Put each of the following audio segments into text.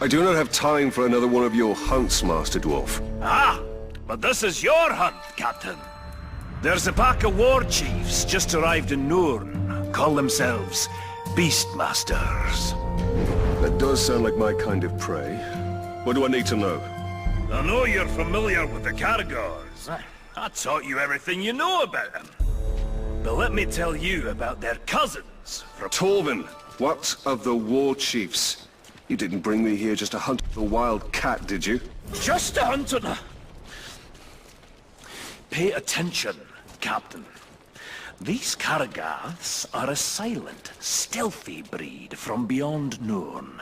do not have time for another one of your hunts, Master Dwarf. Ah, but this is your hunt, Captain. There's a pack of war chiefs just arrived in Nurn. Call themselves Beastmasters. That does sound like my kind of prey. What do I need to know? I know you're familiar with the Caragaths. I taught you everything you know about them. But let me tell you about their cousins from... Torvin, what of the war chiefs? You didn't bring me here just to hunt the wild cat, did you? Just a hunter. Pay attention, Captain. These Caragaths are a silent, stealthy breed from beyond Nurn.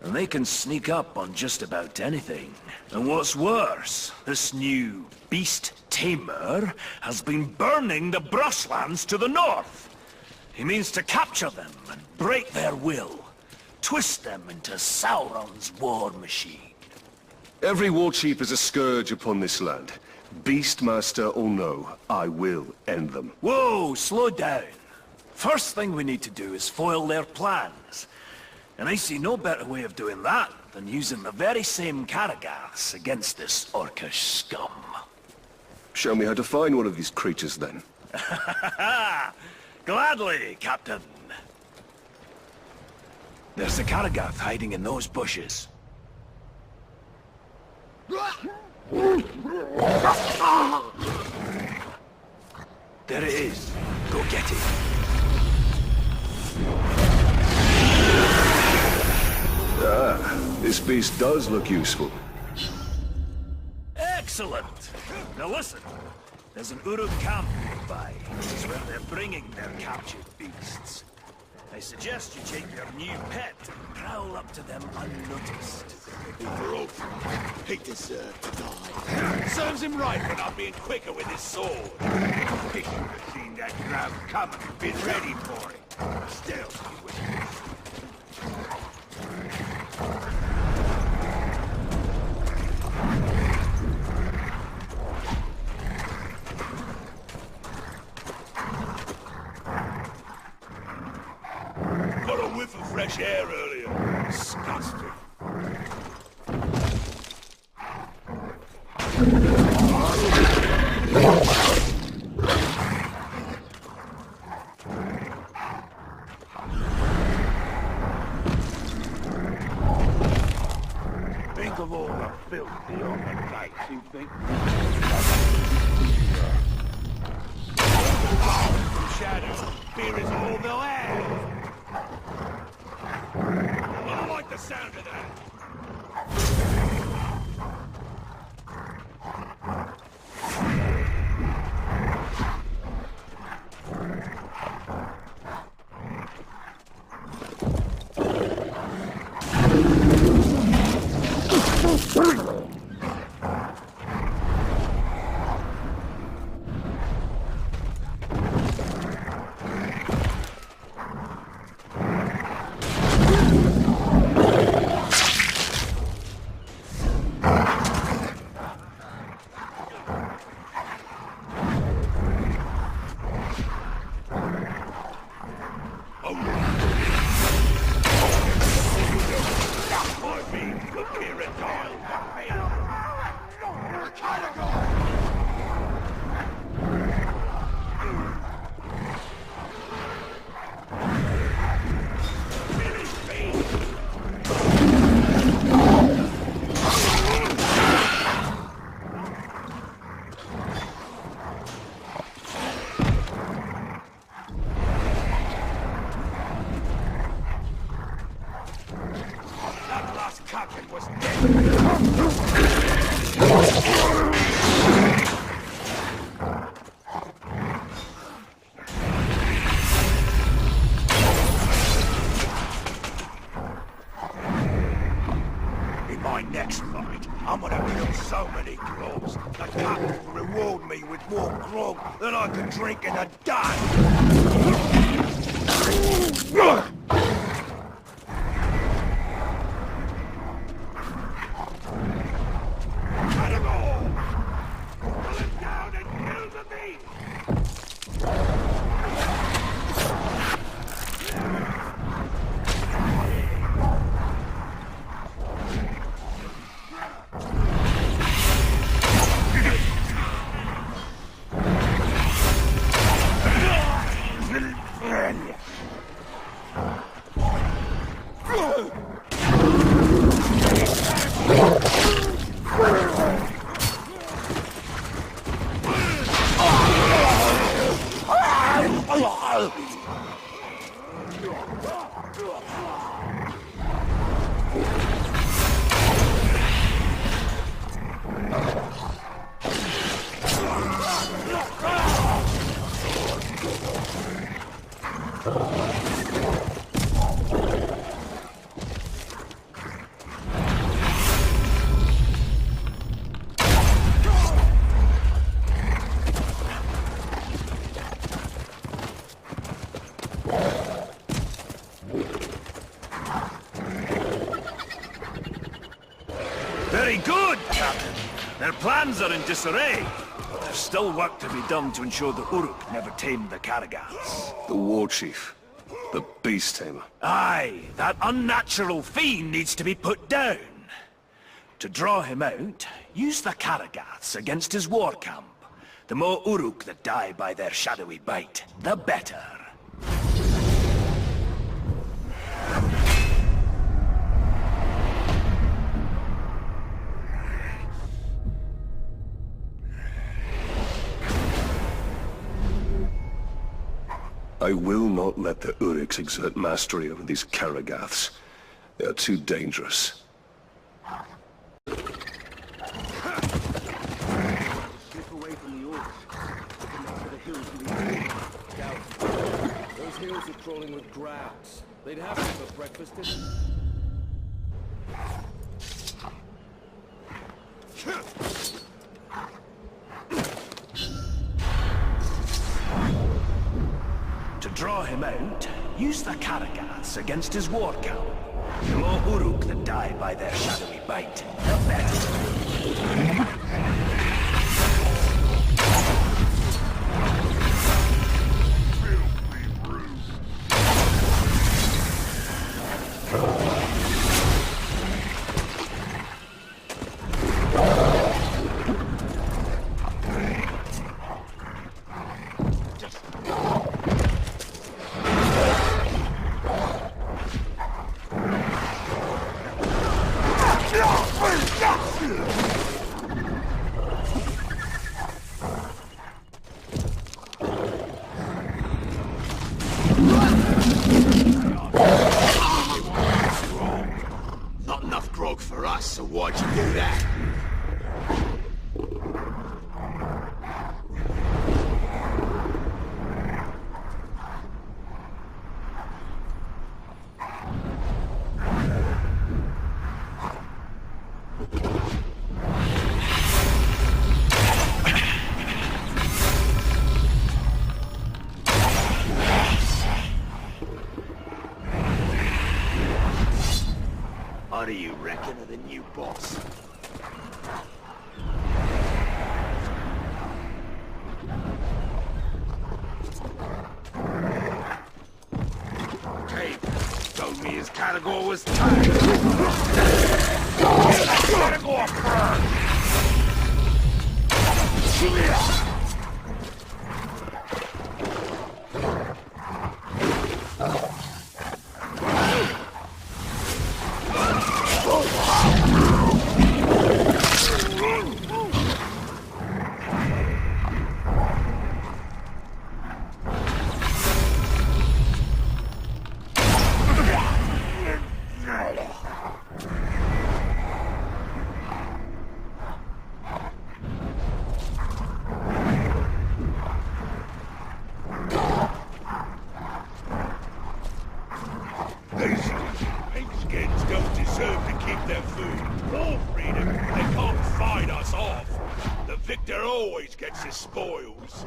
And they can sneak up on just about anything. And what's worse, this new beast tamer has been burning the brushlands to the north. He means to capture them and break their will. Twist them into Sauron's war machine. Every war chief is a scourge upon this land. Beastmaster or no, I will end them. Whoa, slow down. First thing we need to do is foil their plans. And I see no better way of doing that than using the very same Caragaths against this orcish scum. Show me how to find one of these creatures, then. Gladly, Captain. There's a Caragath hiding in those bushes. There it is. Go get it. Ah, this beast does look useful. Excellent. Now listen. There's an Uruk camp nearby. It's where they're bringing their captured beasts. I suggest you take your new pet and prowl up to them unnoticed. He deserved to die. Serves him right for not being quicker with his sword. He should have seen that drought coming and been ready for it. Still, he was... Got a whiff of fresh air earlier. Disgusting. Think of all the filthy on the place, you think? Shadow, fear is all they'll have. I don't like the sound of that. Next fight, I'm gonna kill so many grubs. The captain will reward me with more grog than I can drink in a day. Let him all! Pull him down and kill the beast! Their plans are in disarray, but there's still work to be done to ensure the Uruk never tame the Caragaths. The war chief. The beast tamer. Aye, that unnatural fiend needs to be put down. To draw him out, use the Caragaths against his war camp. The more Uruk that die by their shadowy bite, the better. I will not let the Uruks exert mastery over these Caragaths. They are too dangerous. Slip away from the Uruks. Looking for the hills to the Doubt. Those hills are crawling with grabs. They'd have it for breakfast, To draw him out, use the Caragaths against his war camp. The more Uruk that die by their shadowy bite, the better. Not enough grog for us, so why'd you do that? What do you reckon of the new boss? Hey, told me his Caragath was tired. Caragath burn! Pigskins don't deserve to keep their food or freedom. They can't fight us off. The victor always gets his spoils.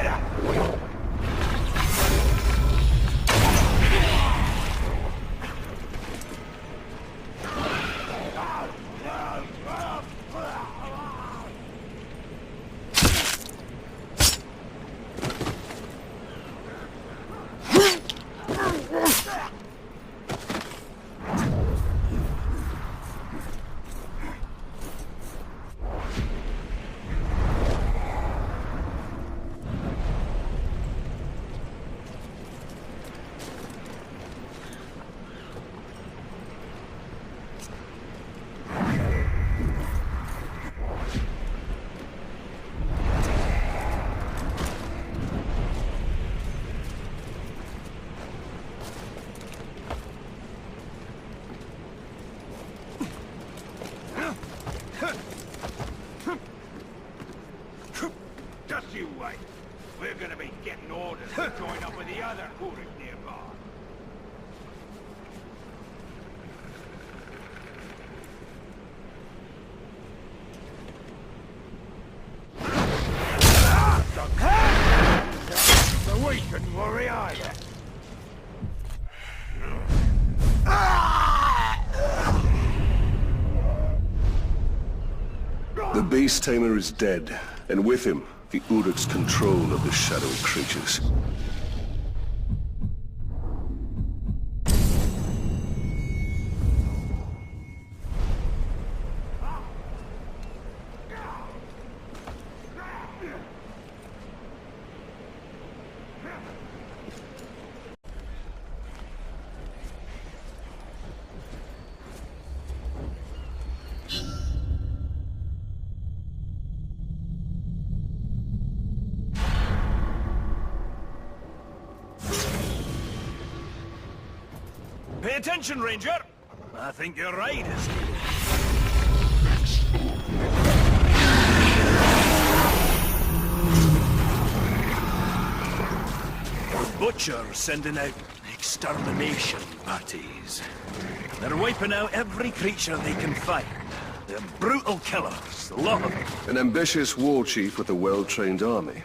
better! Just you wait. We're gonna be getting orders to join up with the other Uruks nearby. So we shouldn't worry either. The Beast Tamer is dead, and with him, the Uruks' control of the shadowy creatures. Pay attention, Ranger! I think you're right, The Butcher's sending out extermination parties. They're wiping out every creature they can find. They're brutal killers, a lot of them. An ambitious war chief with a well-trained army.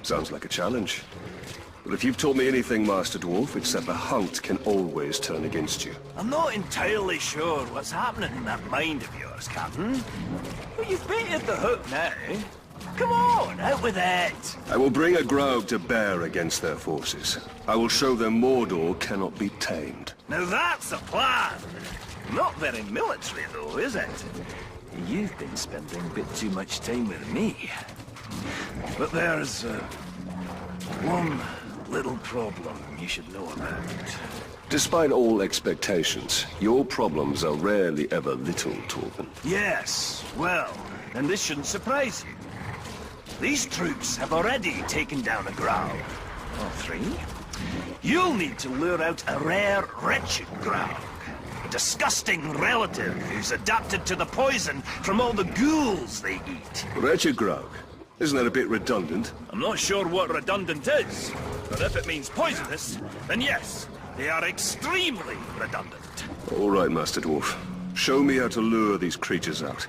Sounds like a challenge. But if you've taught me anything, Master Dwarf, it's that the hunt can always turn against you. I'm not entirely sure what's happening in that mind of yours, Captain. But you've baited the hook now. Come on, out with it! I will bring a Graug to bear against their forces. I will show them Mordor cannot be tamed. Now that's a plan! Not very military, though, is it? You've been spending a bit too much time with me. But there's one little problem you should know about. Despite all expectations, your problems are rarely ever little, Torvin. Yes, well, then this shouldn't surprise you. These troops have already taken down a Graug. Or 3. You'll need to lure out a rare, wretched Graug. A disgusting relative who's adapted to the poison from all the ghouls they eat. Wretched Graug? Isn't that a bit redundant? I'm not sure what redundant is, but if it means poisonous, then yes, they are extremely redundant. All right, Master Dwarf. Show me how to lure these creatures out,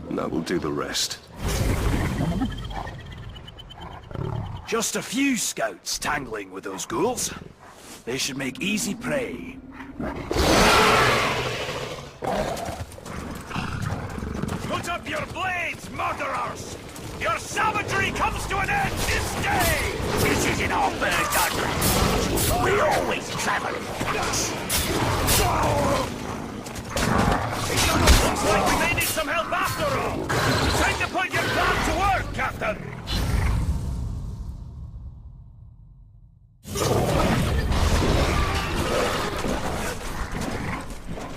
and I will do the rest. Just a few scouts tangling with those ghouls. They should make easy prey. Put up your blades, murderers! Your savagery comes to an end this day! This isn't our first hunt. We always travel. Looks like we may need some help after all. Time to put your plan to work, Captain!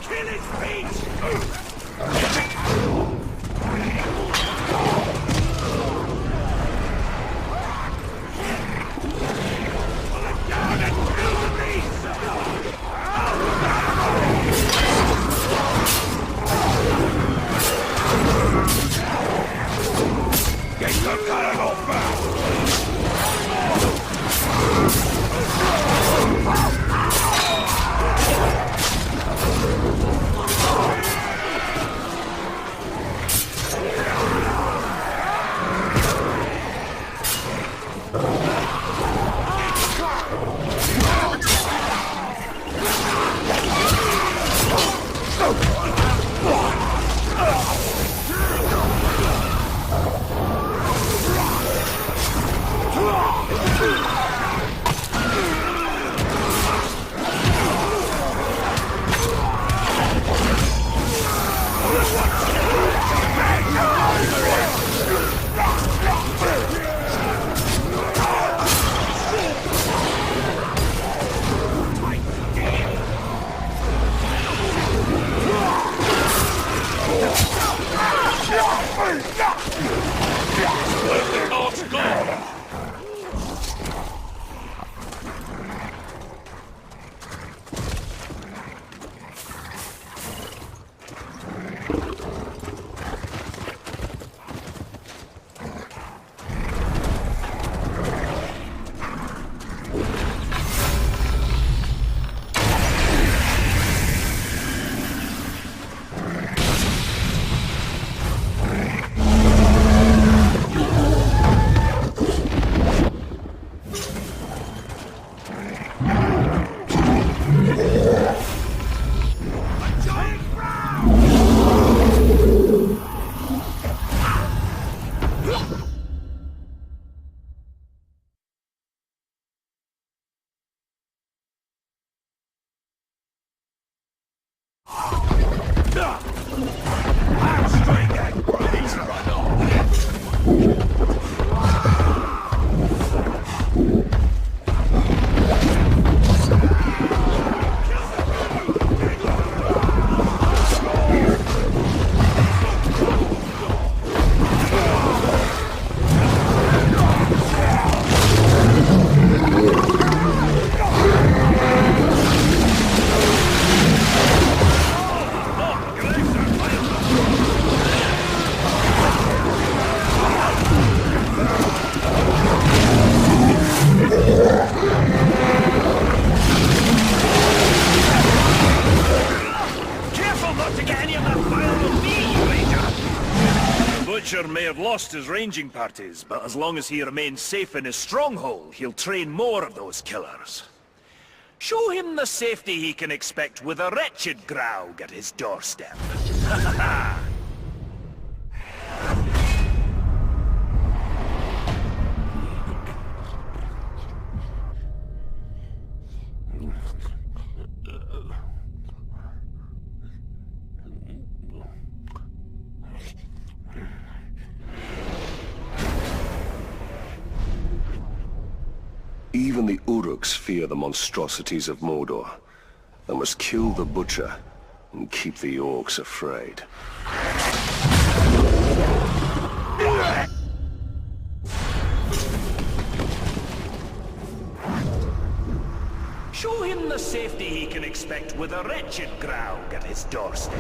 Kill his feet! Down and kill the beast! lost his ranging parties, but as long as he remains safe in his stronghold, he'll train more of those killers. Show him the safety he can expect with a wretched Graug at his doorstep. Even the Uruks fear the monstrosities of Mordor. I must kill the butcher and keep the orcs afraid. Show him the safety he can expect with a wretched Graug at his doorstep.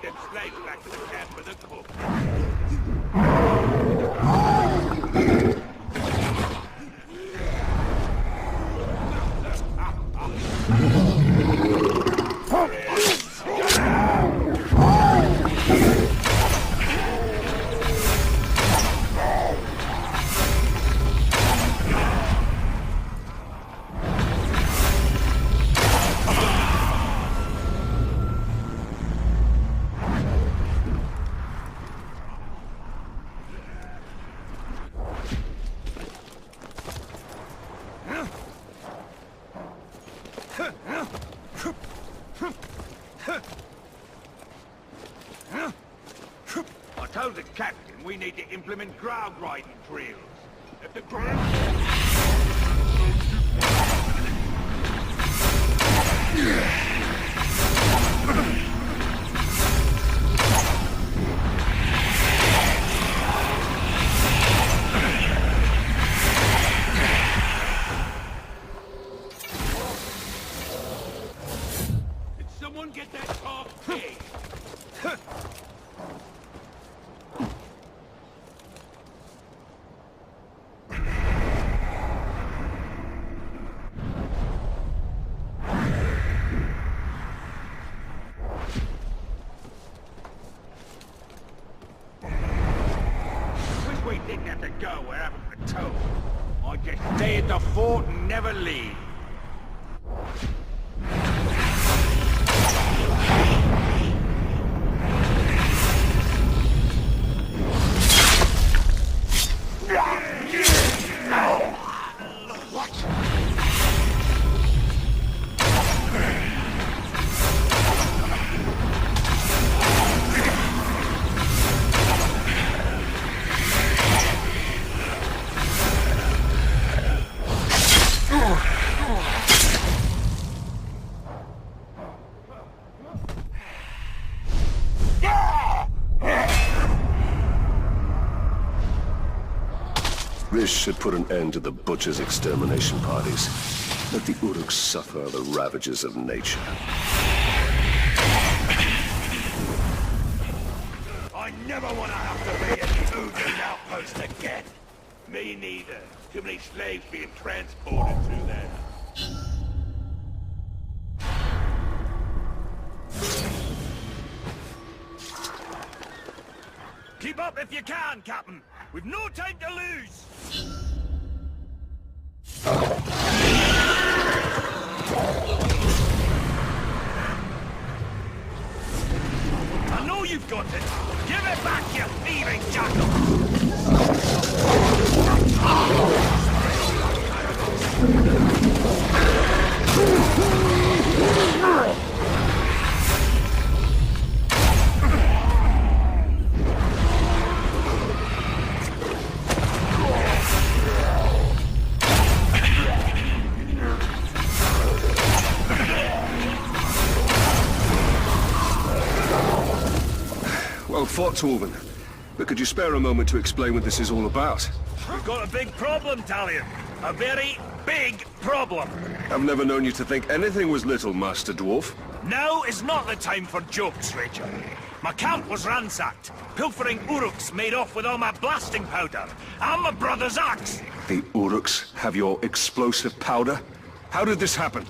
Get them slaves back to the camp for the cook. I told the captain we need to implement ground riding drills. If the ground... Did someone get that top pig? We didn't have to go wherever we're told. I just stay at the fort and never leave. This should put an end to the butchers' extermination parties. Let the Uruks suffer the ravages of nature. I never want to have to be a Uruks outpost again. Me neither. Too many slaves being transported through there. Keep up if you can, Captain. We've no time to lose. I know you've got it. Give it back, you thieving jackal. Well fought, Torvin. But could you spare a moment to explain what this is all about? We've got a big problem, Talion. A very big problem. I've never known you to think anything was little, Master Dwarf. Now is not the time for jokes, Rachel. My camp was ransacked. Pilfering Uruks made off with all my blasting powder. And my brother's axe. The Uruks have your explosive powder? How did this happen?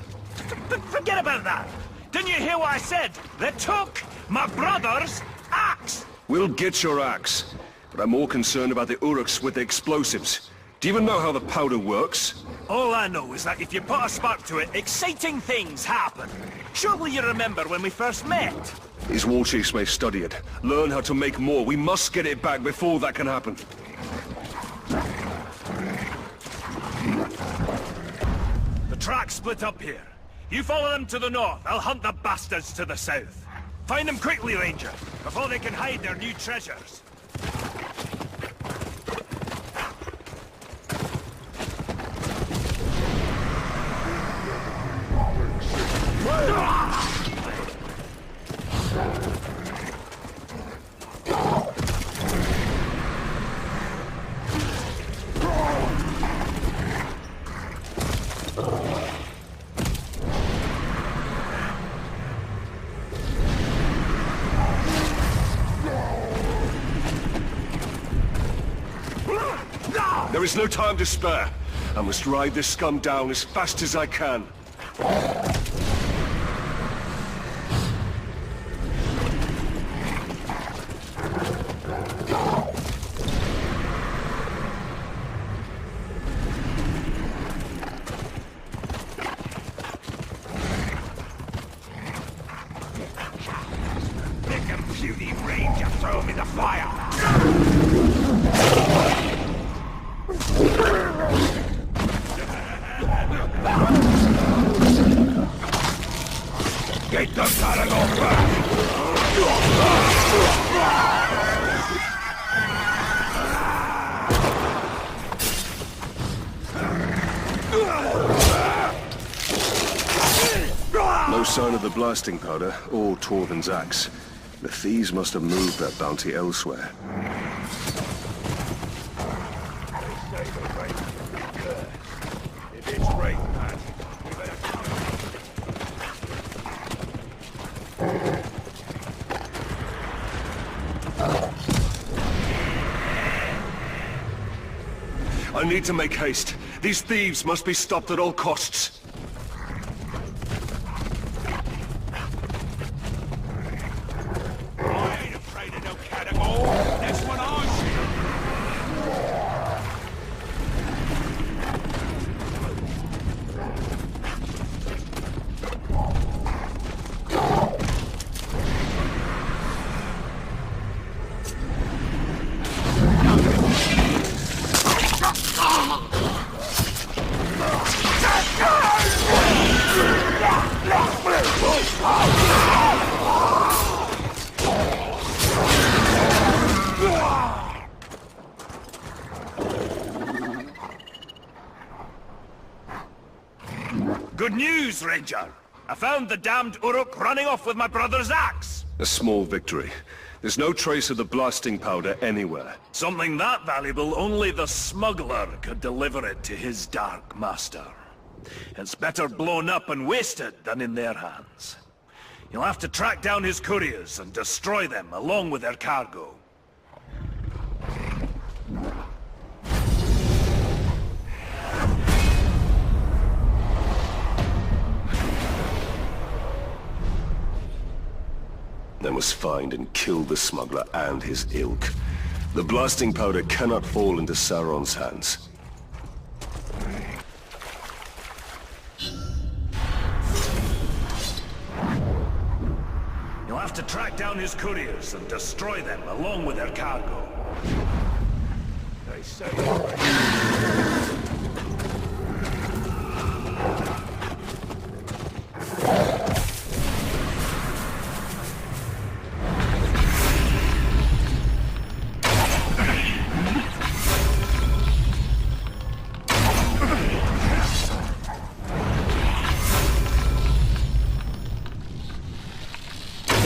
Forget about that. Didn't you hear what I said? They took my brother's axe. We'll get your axe. But I'm more concerned about the Uruks with the explosives. Do you even know how the powder works? All I know is that if you put a spark to it, exciting things happen. Surely you remember when we first met? These war chiefs may study it, learn how to make more. We must get it back before that can happen. The tracks split up here. You follow them to the north, I'll hunt the bastards to the south. Find them quickly, Ranger, before they can hide their new treasures. is no time to spare. I must ride this scum down as fast as I can. Pick a puny ranger, throw him in the fire! Get the Caragath back! No sign of the blasting powder or Torvin's axe. The thieves must have moved that bounty elsewhere. They say the rain is cursed. If it's rain magic, we better come. I need to make haste. These thieves must be stopped at all costs. I ain't afraid of no Caragath. That's what I see. Good news, Ranger! I found the damned Uruk running off with my brother's axe! A small victory. There's no trace of the blasting powder anywhere. Something that valuable, only the smuggler could deliver it to his dark master. It's better blown up and wasted than in their hands. You'll have to track down his couriers and destroy them along with their cargo. They must find and kill the smuggler and his ilk. The blasting powder cannot fall into Sauron's hands. You'll have to track down his couriers and destroy them along with their cargo. They say the rain.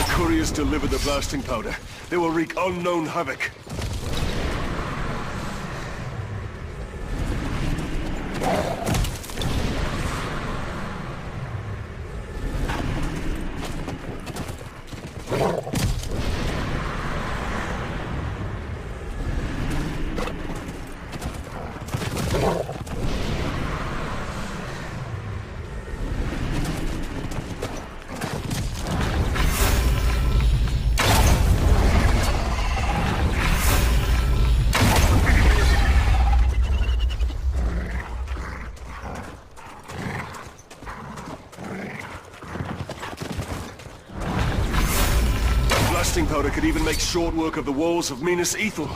Couriers deliver the blasting powder. They will wreak unknown havoc. Blasting powder could even make short work of the walls of Minas Ithil.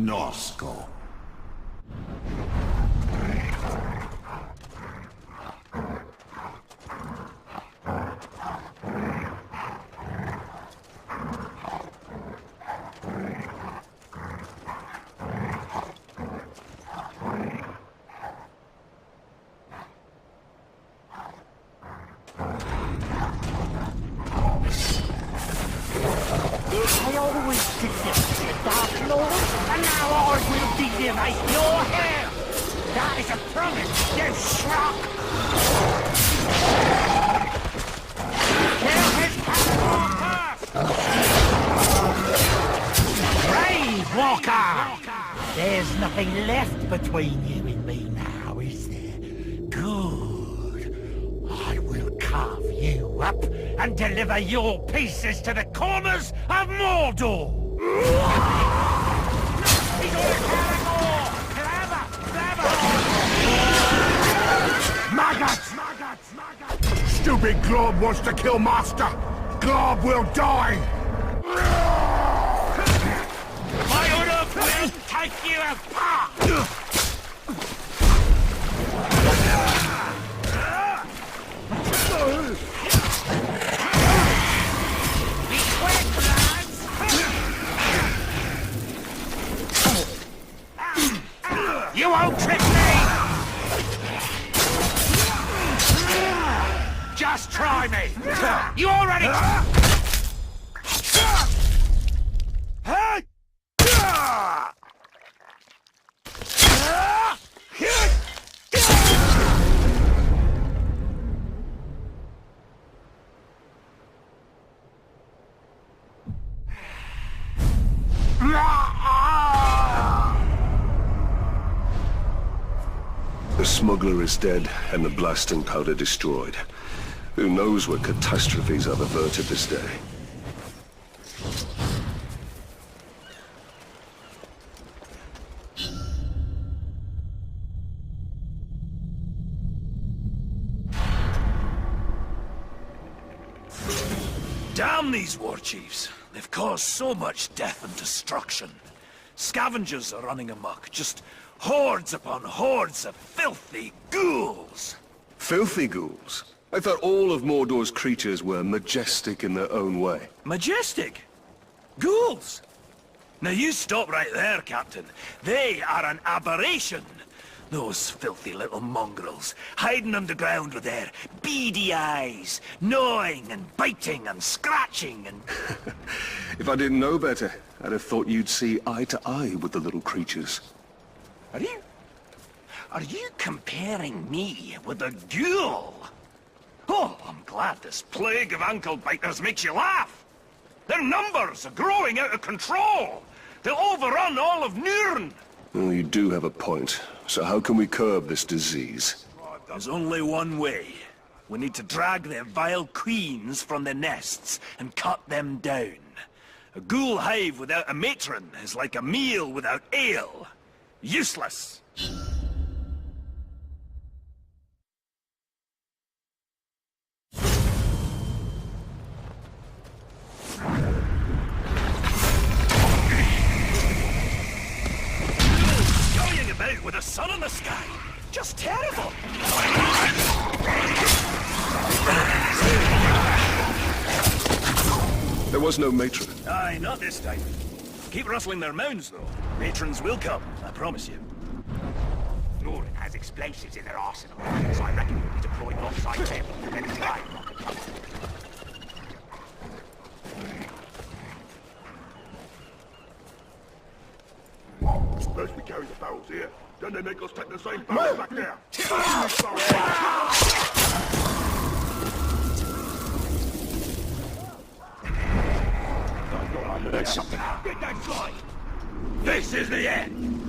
Nosco. I always detested the Dark Lord, and now I will deliver your hair! That is a promise, you schlock! Kill his first! Brave Walker! There's nothing left between you and me now, is there? Good. I will carve you up and deliver your pieces to the corners of Mordor! He's on a Caragath! Clever! Maggots! Stupid Glob wants to kill Master! Glob will die! My Uruks will take you apart! Be quick, lads! You won't trick me! Just try me! You already... The smuggler is dead, and the blasting powder destroyed. Who knows what catastrophes I've averted this day. Damn these war chiefs. They've caused so much death and destruction. Scavengers are running amok, just hordes upon hordes of filthy ghouls. Filthy ghouls? I thought all of Mordor's creatures were majestic in their own way. Majestic? Ghouls? Now you stop right there, Captain. They are an aberration. Those filthy little mongrels, hiding underground with their beady eyes, gnawing and biting and scratching and... If I didn't know better, I'd have thought you'd see eye to eye with the little creatures. Are you comparing me with a ghoul? Oh, I'm glad this plague of ankle biters makes you laugh. Their numbers are growing out of control. They'll overrun all of Nurn. Well, you do have a point. So how can we curb this disease? There's only one way. We need to drag their vile queens from their nests and cut them down. A ghoul hive without a matron is like a meal without ale. Useless. Going about with a sun in the sky. Just terrible. There was no matron. Aye, not this time. Keep rustling their mounds, though. Matrons will come, I promise you. Norin has explosives in their arsenal, so I reckon we'll be deployed alongside them and then try and knock it off. First we carry the barrels here, then they make us take the same barrels back there. There's something. Get that slide! This is the end!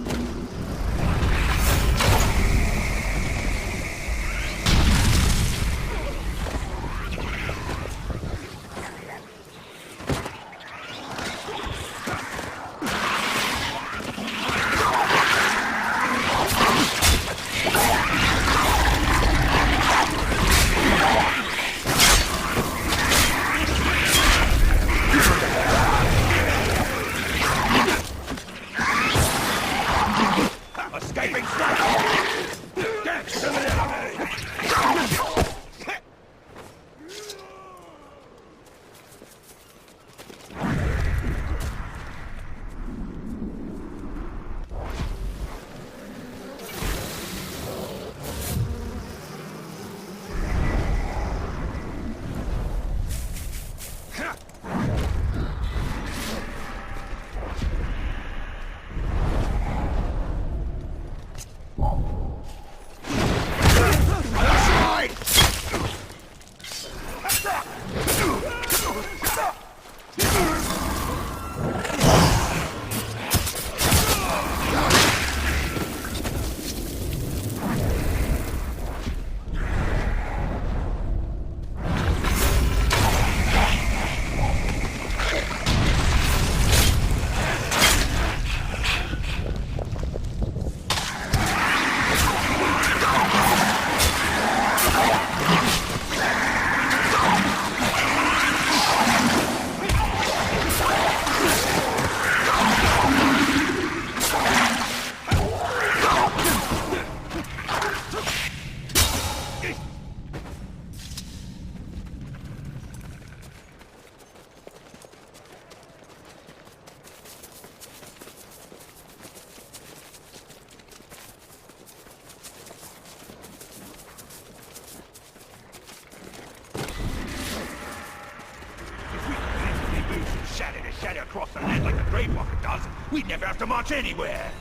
shadow across the land like the Grave Walker does, we'd never have to march anywhere.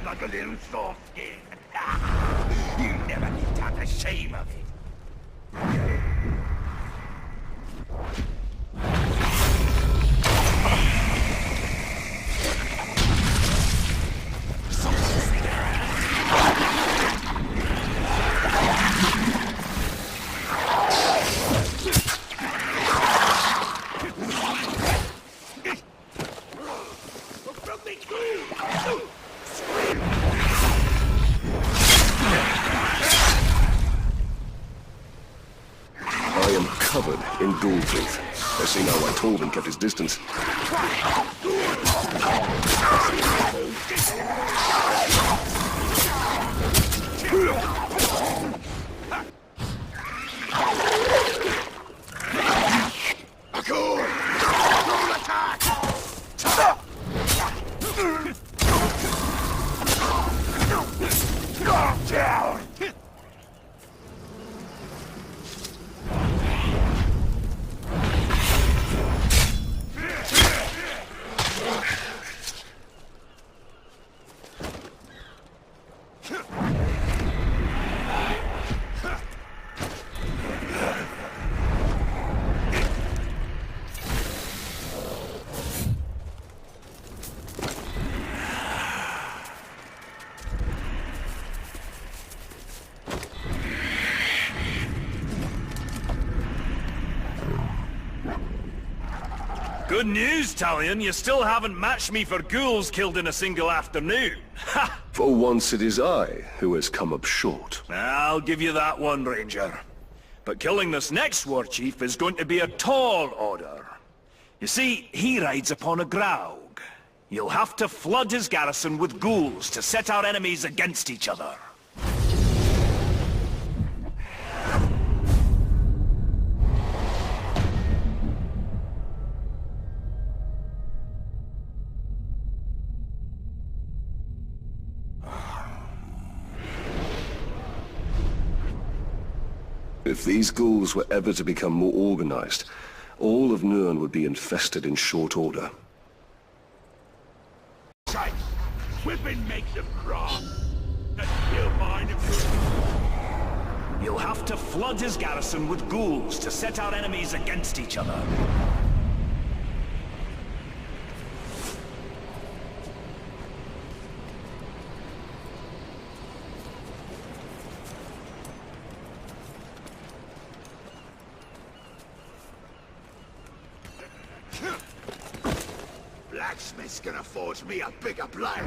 Like a little soft skin. You never lived out the shame of it. Covered in ghoul teeth. I see now why Torben kept his distance. Down! Good news, Talion. You still haven't matched me for ghouls killed in a single afternoon. Ha! For once it is I who has come up short. I'll give you that one, Ranger. But killing this next war chief is going to be a tall order. You see, he rides upon a Graug. You'll have to flood his garrison with ghouls to set our enemies against each other. If these ghouls were ever to become more organized, all of Nurn would be infested in short order. Sight! Whipping makes them cross. That's still mine if You'll have to flood his garrison with ghouls to set our enemies against each other. Blacksmith's gonna forge me a bigger blade.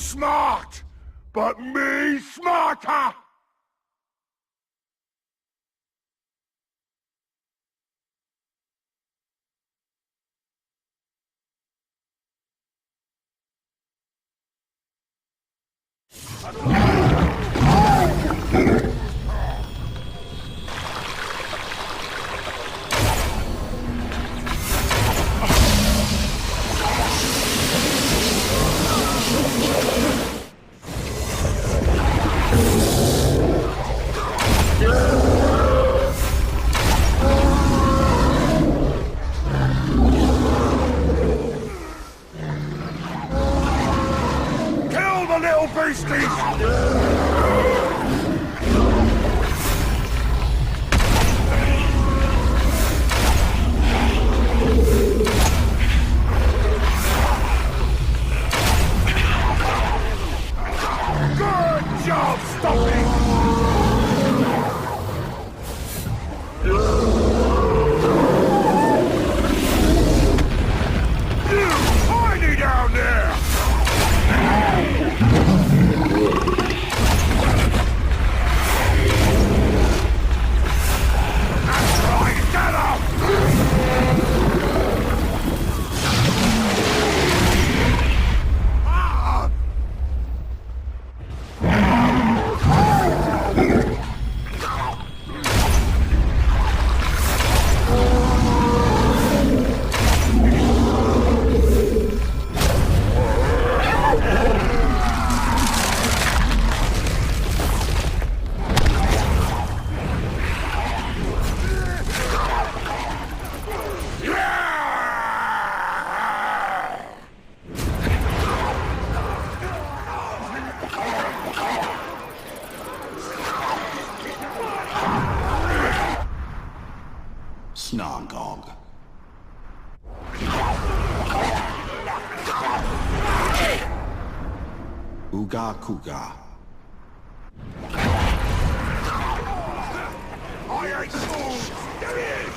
smart, but me smarter! Kill the little beasties! Good job stopping! You tiny down there! That's right, get up! Snargog. Ooga Kooga. I ain't fools! There he is!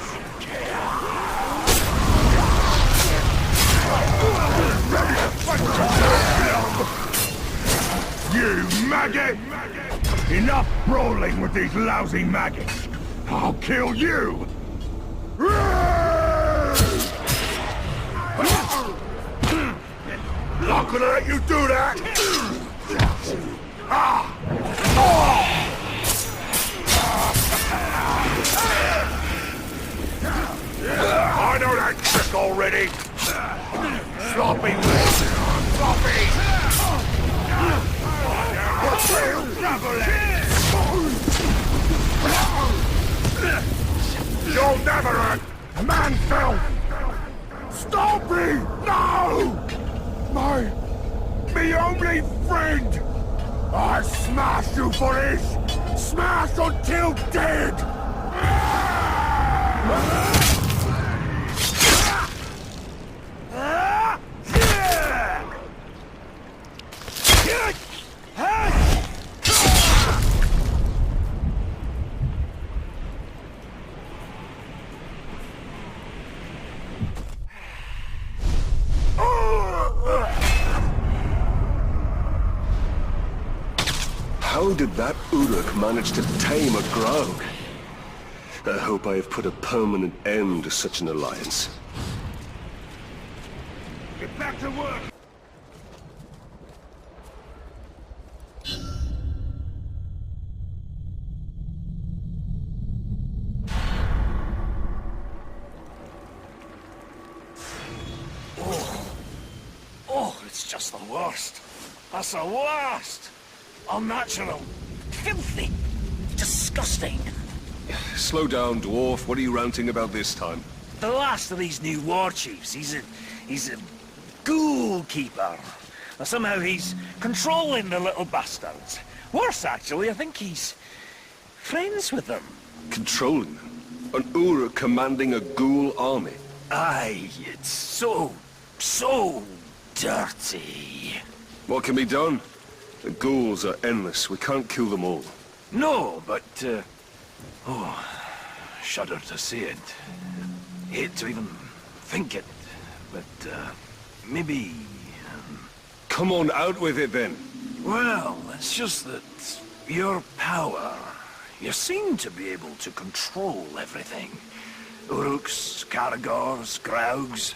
Ready to fight you maggot! Enough brawling with these lousy maggots! I'll kill you! Not gonna let you do that! I know that trick already! Sloppy legs! Sloppy! You'll never hurt! Manfell! Stompy! No! Me only friend! I smash you for this! Smash until dead! How did that Uruk manage to tame a Grog? I hope I have put a permanent end to such an alliance. Get back to work! Oh, it's just the worst. That's the worst. Unnatural. Filthy. Disgusting. Slow down, dwarf. What are you ranting about this time? The last of these new war chiefs. He's a ghoul keeper. Somehow he's controlling the little bastards. Worse, actually, I think he's friends with them. Controlling them? An Uruk commanding a ghoul army? Aye, it's so dirty. What can be done? The ghouls are endless. We can't kill them all. No, but, oh, shudder to say it. Hate to even think it, but, maybe, Come on, out with it then. Well, it's just that your power, you seem to be able to control everything. Uruks, Caragors, Graugs.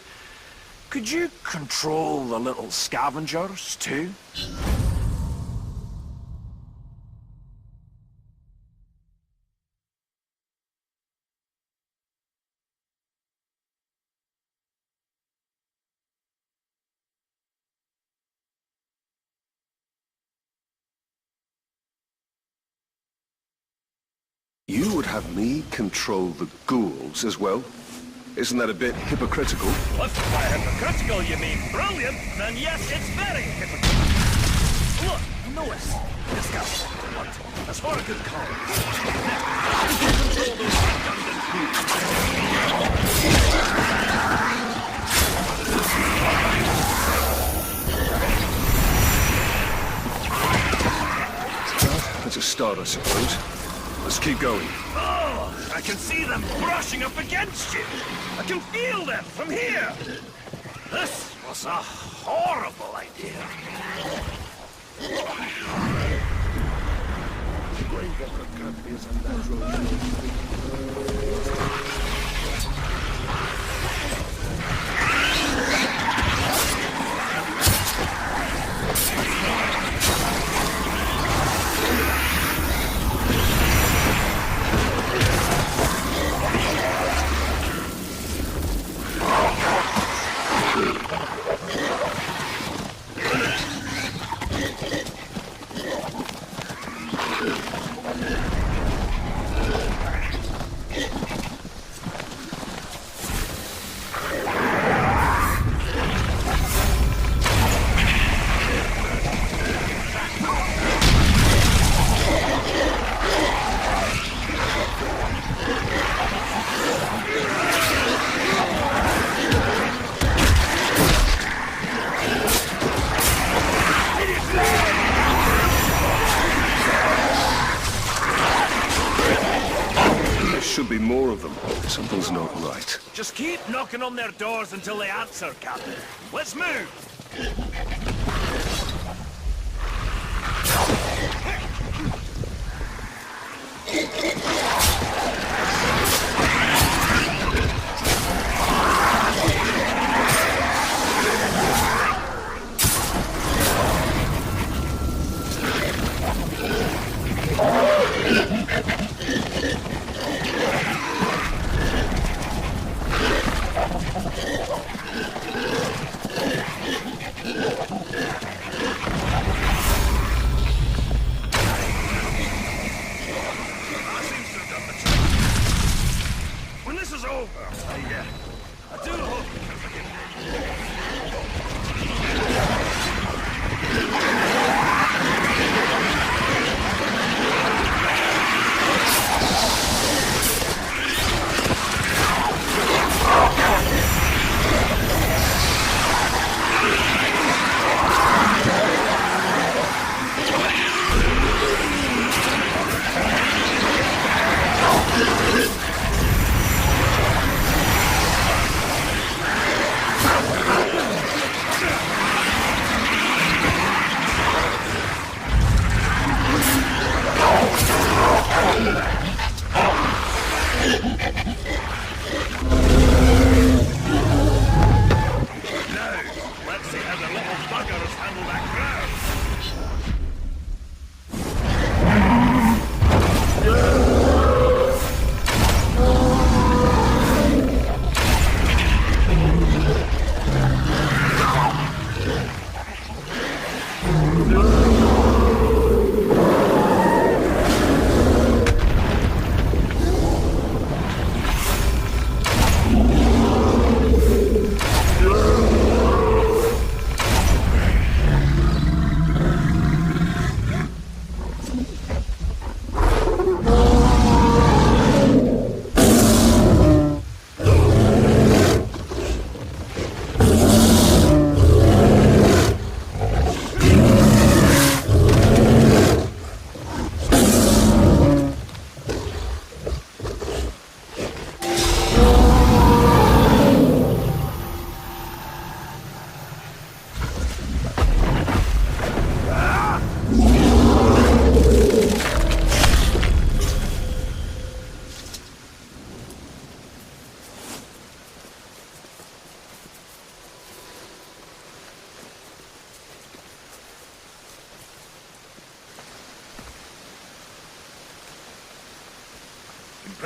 Could you control the little scavengers, too? You would have me control the ghouls as well? Isn't that a bit hypocritical? If by hypocritical you mean brilliant, then yes, it's very hypocritical. Look, notice, this guy's what? As for a good cause, you can control those redundant That's a start, I suppose. Let's keep going. Oh, I can see them brushing up against you. I can feel them from here. This was a horrible idea. Should be more of them. Something's not right. Just keep knocking on their doors until they answer, Captain. Let's move!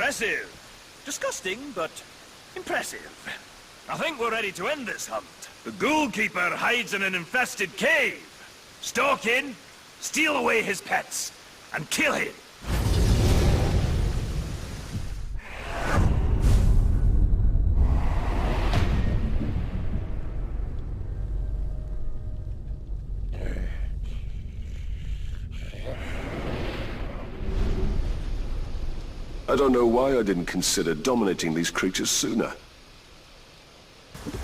Impressive. Disgusting, but impressive. I think we're ready to end this hunt. The ghoul keeper hides in an infested cave. Stalk in, steal away his pets, and kill him. I don't know why I didn't consider dominating these creatures sooner. Just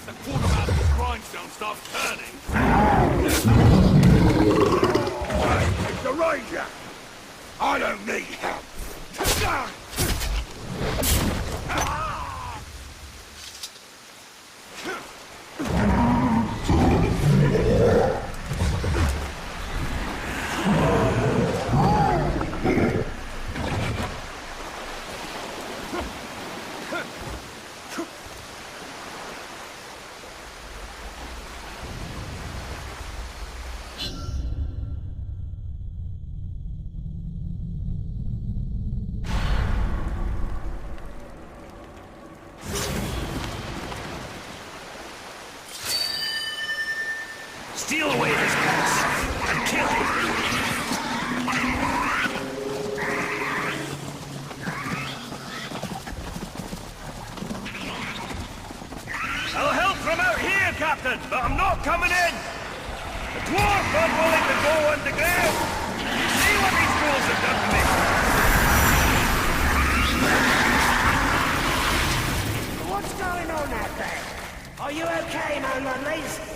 a quartermaster's grindstone starts turning. It's the Ranger! I don't need help! Steal away his pets, and kill him. I'll help from out here, Captain, but I'm not coming in. The dwarf unwilling to go underground. See what these fools have done to me. What's going on out there? Are you okay, my lovelies?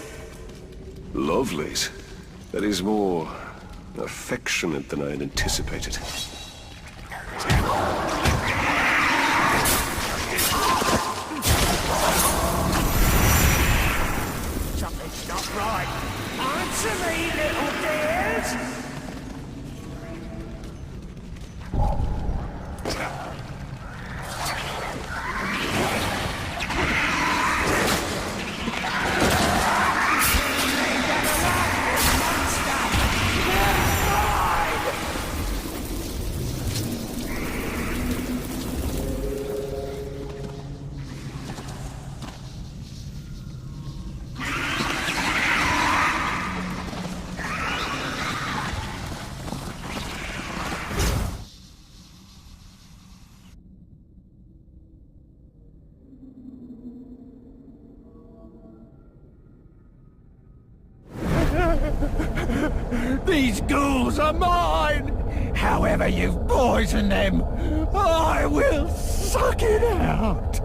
Lovelies. That is more affectionate than I had anticipated. Something's not right. Answer me, little dears! These ghouls are mine! However you've poisoned them, I will suck it out!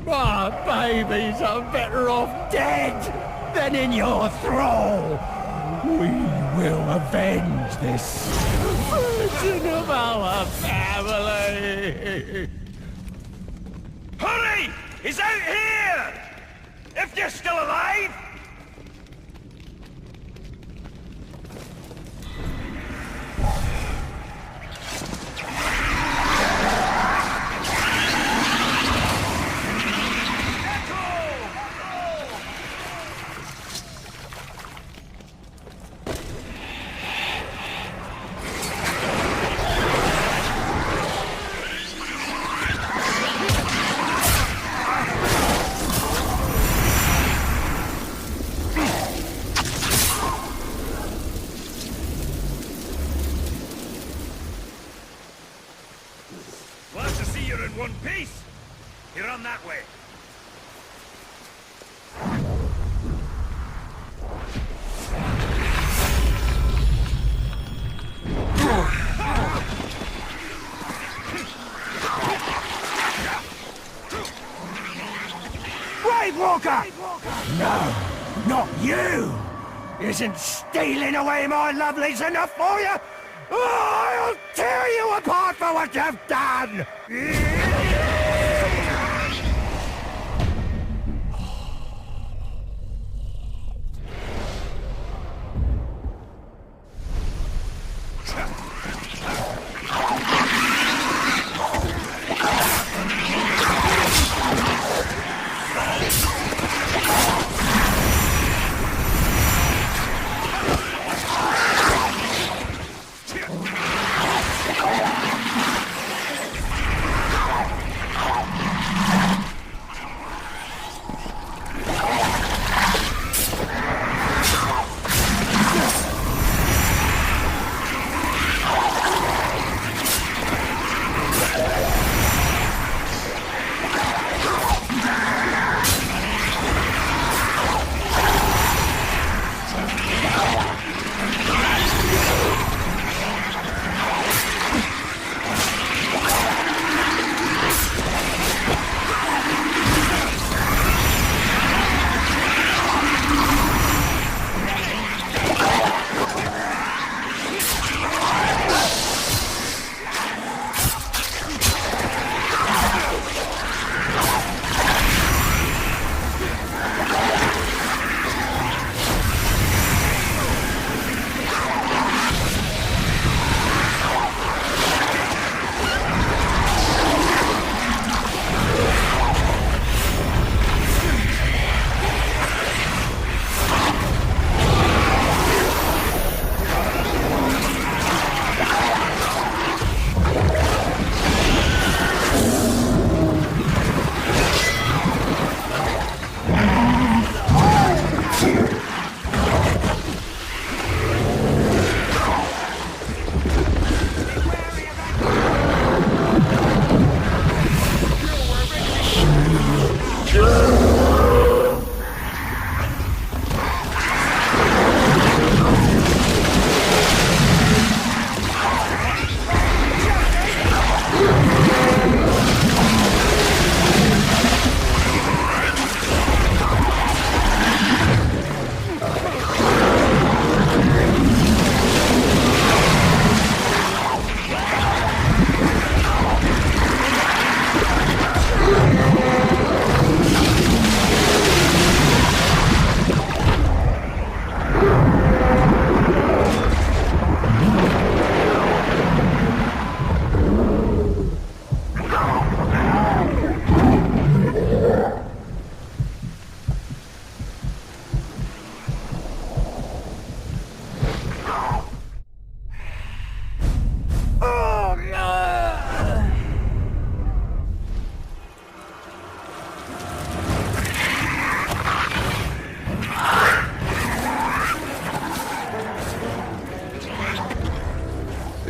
My babies are better off dead than in your thrall. We will avenge this virgin of our family. Hurry! He's out here! If you're still alive! Peace! You're on that way. Brave Walker! No, not you! Isn't stealing away my lovelies enough for you? I'll tear you apart for what you've done!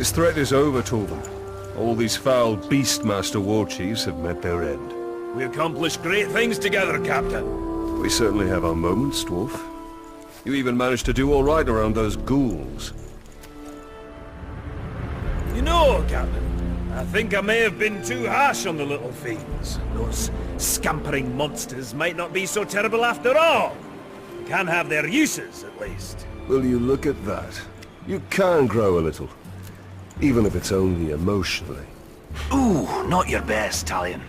This threat is over, Torvald. All these foul Beastmaster war chiefs have met their end. We accomplished great things together, Captain. We certainly have our moments, Dwarf. You even managed to do all right around those ghouls. You know, Captain, I think I may have been too harsh on the little fiends. Those scampering monsters might not be so terrible after all. They can have their uses, at least. Will you look at that? You can grow a little. Even if it's only emotionally. Ooh, not your best, Talion.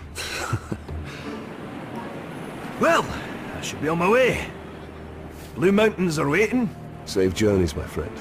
Well, I should be on my way. Blue Mountains are waiting. Safe journeys, my friend.